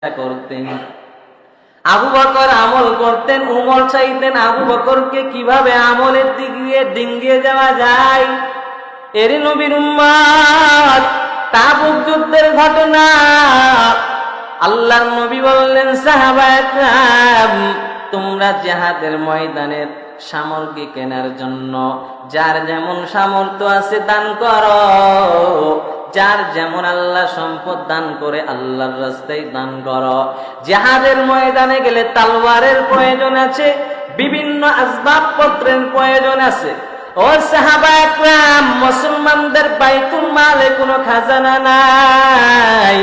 করতেন। আবু বকর আমল করতেন, উমর চাইতেন আবু বকরকে কিভাবে আমলের দিক দিয়ে ডিঙ্গিয়ে যাওয়া যায়। এর নবীর উম্মত তাবুক যুদ্ধের ঘটনা আল্লাহর নবী বললেন, সাহাবায়ে কেরাম, তোমরা জিহাদের ময়দানের সামগ্রী কেনার জন্য যার যেমন সামর্থ্য আছে দান করো, যার যেমন আল্লাহ সম্পদ দান করে আল্লাহর রাস্তায় দান করো। জিহাদের ময়দানে গেলে তলোয়ারের প্রয়োজন আছে, বিভিন্ন আসবাবপত্রের প্রয়োজন আছে। ও সাহাবায়ে কেরাম, মুসলমানদের বাইতুল মালে কোনো খাজানা নাই,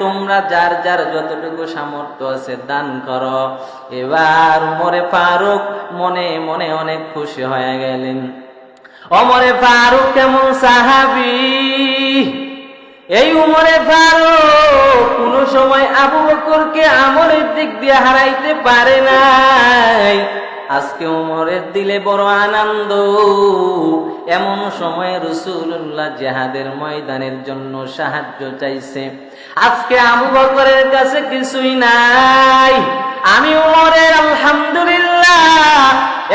তোমরা যার যার যতটুকু সামর্থ্য আছে দান করো। এবার উমরে ফারুক মনে মনে অনেক খুশি হয়ে গেলেন। ওমরে ফারুক কেমন সাহাবী! এই উমরে ফারুক কোন সময় আবু বকরকে আমলের দিক দিয়ে হারাইতে পারে নাই। আজকে উমরের দিলে বড় আনন্দ। এমন সময় রাসূলুল্লাহ জিহাদের ময়দানের জন্য সাহায্য চাইছে। আজকে আবু বকরের কাছে কিছুই নাই, আমি উমরের আলহামদুলিল্লাহ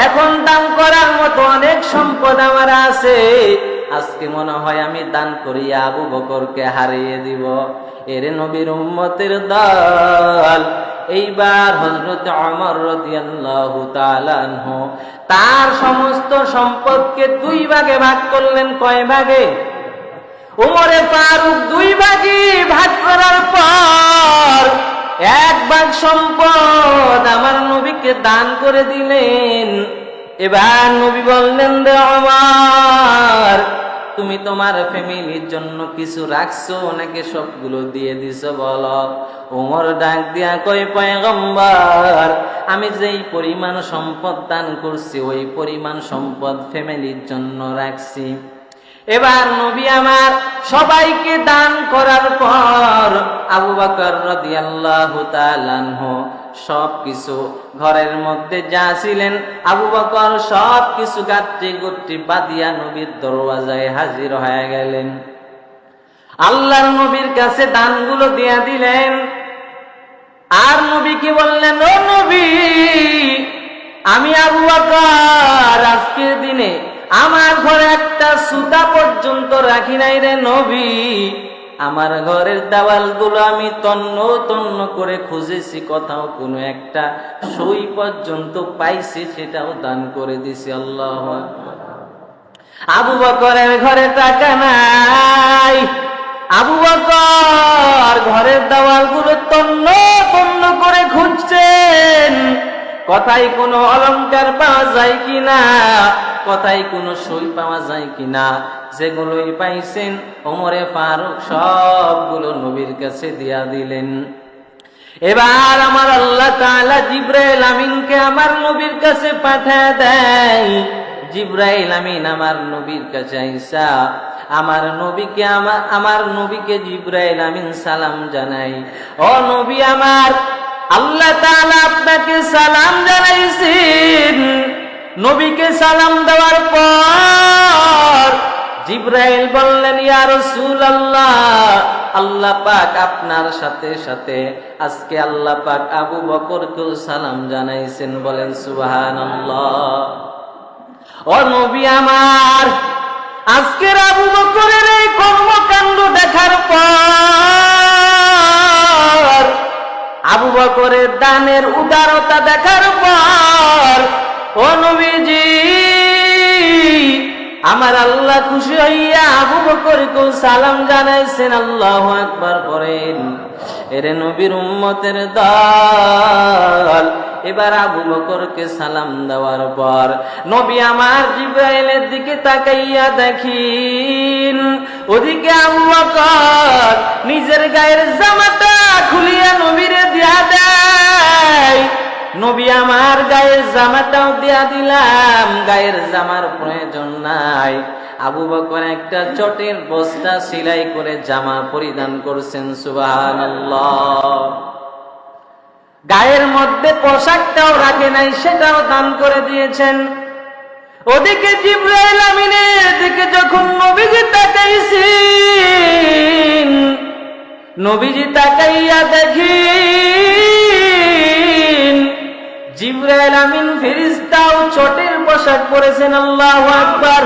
এখন দান করার মতো অনেক সম্পদ আমার আছে। আজকে মনে হয় আমি দান করিয়া আবু বকরকে হারিয়ে দিব। এর নবীর উম্মতের দল এইবার হযরত ওমর রাদিয়াল্লাহু তাআলা আনহু তার সমস্ত সম্পদকে দুই ভাগে ভাগ করলেন। কয় ভাগে? উমরে ফারুক দুই ভাগে ভাগ করার পর এক ভাগ সম্পদ আমার নবীকে দান করে দিলেন। এবার নবী বললেন, রে ওমর, তুমি তোমার ফ্যামিলির জন্য কিছু রাখছো নাকি সবগুলো দিয়ে দিছো বলো? ওমর ডাক দিয়া কই, পয়গম্বর, আমি যেই পরিমাণ সম্পদ দান করছি ওই পরিমাণ সম্পদ ফ্যামিলির জন্য রাখছি। এবার নবী আমার সবাইকে দান করার পর আবু বকর রাদিয়াল্লাহু তাআলা আনহু সবকিছু ঘরের মধ্যে যা ছিলেন আবু বকর সবকিছু গাত্রি গুত্রি বাদিয়া নবীর দরওয়াজায় হাজির হয়ে গেলেন। আল্লাহর নবীর কাছে দানগুলো দিয়া দিলেন। আর নবীকে বললেন, ও নবী, আমি আবু বকর আজকের দিনে আমার ঘরে একটা সুতা পর্যন্ত রাখি নাই রে নবী। আমার ঘরের দেওয়ালগুলো আমি তন্ন তন্ন করে খুঁজেছি, কোথাও কোনো একটা সই পর্যন্ত পাইছি, সেটাও দান করে দিছি। আল্লাহু আকবার। আবু বকরের ঘরে টাকা নাই, আবু বকর ঘরের দেওয়ালগুলো তন্ন তন্ন করে খুঁজছেন, কোথায় কোনো অলংকার পাওয়া যায় কিনা, কোথায় কোনো সই পাওয়া যায় কিনা। যেগুলোই পাইছেন ওমরে ফারুক সবগুলো নবীর কাছে দিয়া দিলেন। এবার আমার আল্লাহ তাআলা জিবরাইল আমিনকে আমার নবীর কাছে পাঠিয়ে দেয়। জিবরাইল আমিন আমার নবীর কাছে আইসা আমার নবীকে জিবরাইল আমিন সালাম জানাই, ও নবী আমার, আল্লাহ তাআলা আপনাকে সালাম জানাইছেন। নবীকে সালাম দেওয়ার পর জিবরাইল বললেন, ইয়া রাসূলুল্লাহ, আল্লাহ পাক আপনার সাথে সাথে আজকে আল্লাহ পাক আবু বকরকেও সালাম জানাইছেন। বলেন সুবহানাল্লাহ। ও নবী আমার, আজকের আবু বকরের এই কর্মকাণ্ড দেখার পর, আবু বকরের দানের উদারতা দেখার পর, ও নবীজি, আমার আল্লাহ খুশি হইয়া আবু বকরকেও সালাম জানাইছেন। আল্লাহু আকবার করেন। এরে নবীর উম্মতের দল এবার আবু বকরকে সালাম দেওয়ার পর নবী আমার জিবরাইলের দিকে তাকাইয়া দেখিন, ওদিকে আবু বকর নিজের গায়ের জামাটা খুলিয়া নবীরে দিয়া দেয়। নবী আমার গায়ের জামাটাও দিয়া দিলাম, গায়ের জামার প্রয়োজন নাই। আবু বকর একটা চটের বস্তা সেলাই করে জামা পরিধান করছেন। সুবহানাল্লাহ। গায়ের মধ্যে পোশাকটাও রাখে নাই, সেটাও দান করে দিয়েছেন। ওদিকে জিবরাইল আমিনের দিকে যখন নবীজি তাকাইছেন, নবীজি তাকাইয়া দেখেন জিবরাইল আমিন ফেরেশতাও চটের পোশাক পরেছেন। আল্লাহু আকবার।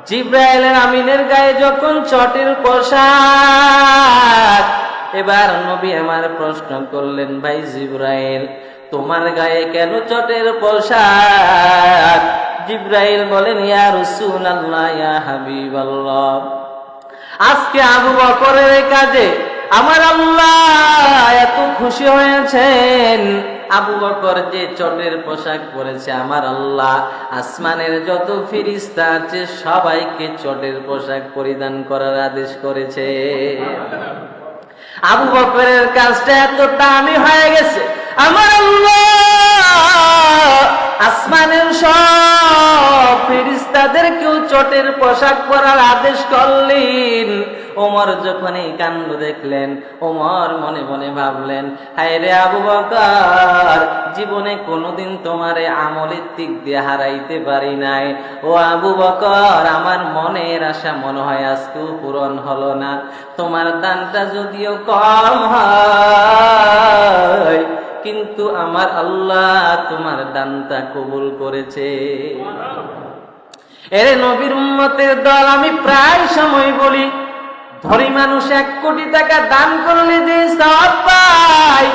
জিবরাইল আমিনের গায়ে যখন চটের পোশাক, এবার নবী আমার প্রশ্ন করলেন, ভাই জিবরাইল, তোমার গায়ে কেন চটের পোশাক? জিবরাইল বলেন, ইয়া রাসূলুল্লাহ, ইয়া হাবিবাল্লাহ, আজকে আবু বকরের কাজে আমার আল্লাহ এত খুশি হয়েছেন। আবু বকর যে চটের পোশাক পরেছে, আমার আল্লাহ আসমানের যত ফেরেশতা আছে সবাইকে চটের পোশাক পরিধান করার আদেশ করেছে। আবু বকরের কাজটা এত দামি হয়ে গেছে, আমার আল্লাহ আসমানের সব ফেরেশতাদেরকেও চটের পোশাক পরার আদেশ করলেন। ওমর যখন এই কাণ্ড দেখলেন, ওমর মনে মনে ভাবলেন, হায় রে আবু বকর, জীবনে কোনোদিন তোমারে আমলের দিক দিয়ে হারাইতে পারি নাই। ও আবু বকর, আমার মনের আশা মনে হয় আজকেও পূরণ হলো না। তোমার দানটা যদিও কম হয়, কিন্তু আমার আল্লাহ তোমার দানটা কবুল করেছে। এরে নবীর উম্মতের দল, আমি প্রায় সময় বলি, ধনী মানুষ 1 কোটি টাকা দান করলে যে সওয়াব পায়,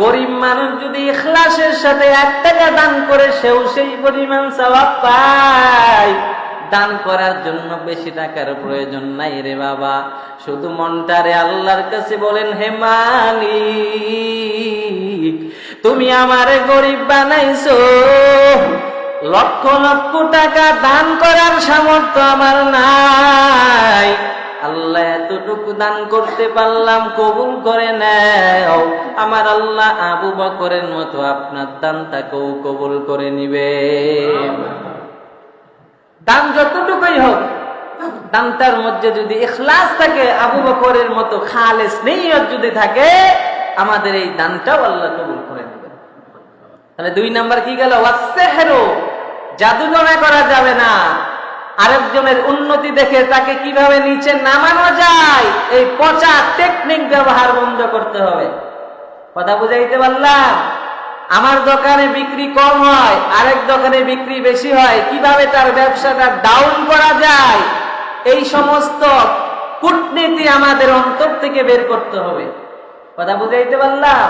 গরিব মানুষ যদি ইখলাসের সাথে 1 টাকা দান করে সেও সেই পরিমাণ সওয়াব পায়। দান করার জন্য বেশি টাকার প্রয়োজন নাই রে বাবা, শুধু মনটারে আল্লাহর কাছে বলেন, হে মালিক, তুমি আমারে গরিব বানাইছো, লক্ষ লক্ষ টাকা দান করার সামর্থ্য আমার নাই, আল্লাহ এতটুকু দান করতে পারলাম, কবুল করে নাও। আমার আল্লাহ আবু বকরের মতো আপনার দানটাকেও কবুল করে নিবে। দান যতটুকুই হোক, দানটার মধ্যে যদি ইখলাস থাকে, আবু বকরের মতো খালেস নিয়ত যদি থাকে, আমাদের এই দানটাও আল্লাহ কবুল করে নেবেন। তাহলে 2 নাম্বার কি গেল? ওয়াসসিহরু, জাদুটনা করা যাবে না। আরেকজনের উন্নতি দেখে তাকে কিভাবে নিচে নামানো যায়, এই পচা টেকনিক ব্যবহার বন্ধ করতে হবে। কথা বুঝাইতে পারলাম? আমার দোকানে বিক্রি কম হয়, আরেক দোকানে বিক্রি বেশি হয়, কিভাবে তার ব্যবসাটা ডাউন করা যায়, এই সমস্ত কূটনীতি আমাদের অন্তর থেকে বের করতে হবে। কথা বুঝাইতে পারলাম?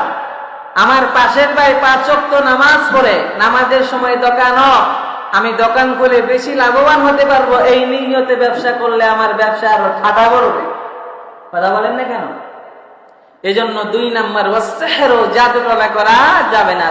আমার পাশের ভাই 5 ওয়াক্ত নামাজ পড়ে, নামাজের সময় দোকান হোক, আমি দোকান খুলে বেশি লাভবান হতে পারবো, এই নিয়তে ব্যবসা করলে আমার ব্যবসা আরো ঠাডা পড়বে। কথা বলেন না কেন? এজন্য 2 নাম্বার ওয়াসসিহরু, জাদুটনা করা যাবে না।